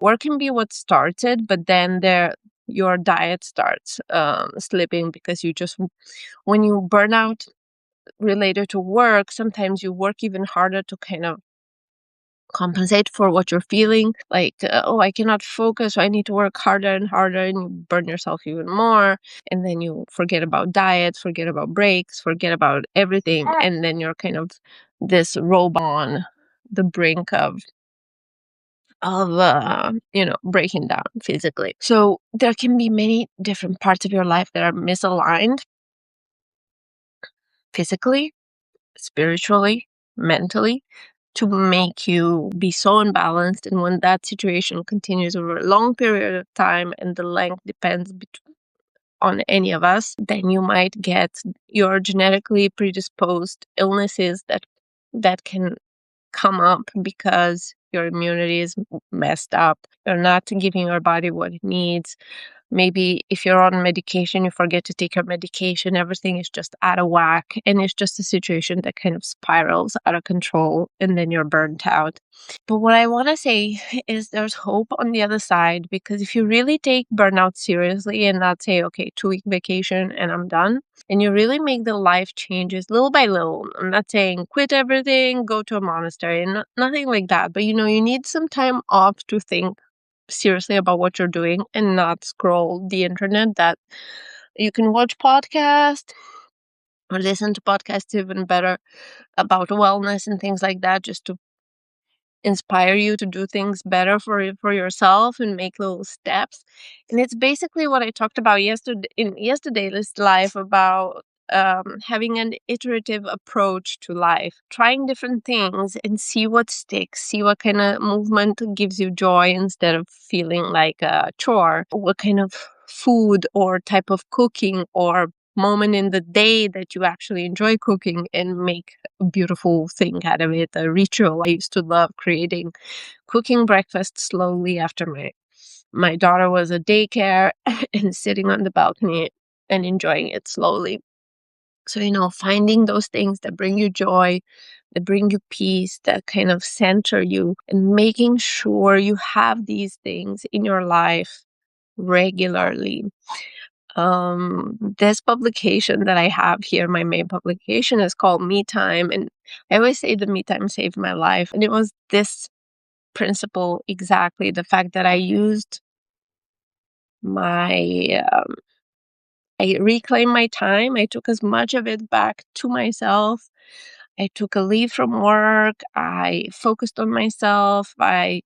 Work can be what starts it, but then your diet starts slipping because when you burn out related to work, sometimes you work even harder to kind of compensate for what you're feeling. Like, oh, I cannot focus, so I need to work harder and harder, and you burn yourself even more. And then you forget about diet, forget about breaks, forget about everything. And then you're kind of this robot on the brink of breaking down physically. So there can be many different parts of your life that are misaligned physically, spiritually, mentally, to make you be so unbalanced. And when that situation continues over a long period of time, and the length depends on any of us, then you might get your genetically predisposed illnesses that can come up because your immunity is messed up. You're not giving your body what it needs. Maybe if you're on medication, you forget to take your medication. Everything is just out of whack. And it's just a situation that kind of spirals out of control. And then you're burnt out. But what I want to say is there's hope on the other side. Because if you really take burnout seriously and not say, okay, 2-week vacation and I'm done, and you really make the life changes little by little. I'm not saying quit everything, go to a monastery, nothing like that. But you need some time off to think seriously about what you're doing and not scroll the internet. That you can watch podcasts or listen to podcasts, even better, about wellness and things like that, just to inspire you to do things better for yourself and make little steps. And it's basically what I talked about yesterday's life, about having an iterative approach to life, trying different things and see what sticks, see what kind of movement gives you joy instead of feeling like a chore, what kind of food or type of cooking or moment in the day that you actually enjoy cooking, and make a beautiful thing out of it, a ritual. I used to love cooking breakfast slowly after my daughter was at daycare and sitting on the balcony and enjoying it slowly. So, finding those things that bring you joy, that bring you peace, that kind of center you, and making sure you have these things in your life regularly. This publication that I have here, my main publication, is called Me Time. And I always say the Me Time saved my life. And it was this principle exactly, the fact that I reclaimed my time. I took as much of it back to myself. I took a leave from work. I focused on myself. I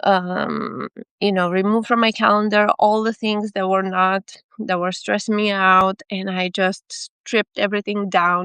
remove from my calendar all the things that were stressing me out, and I just stripped everything down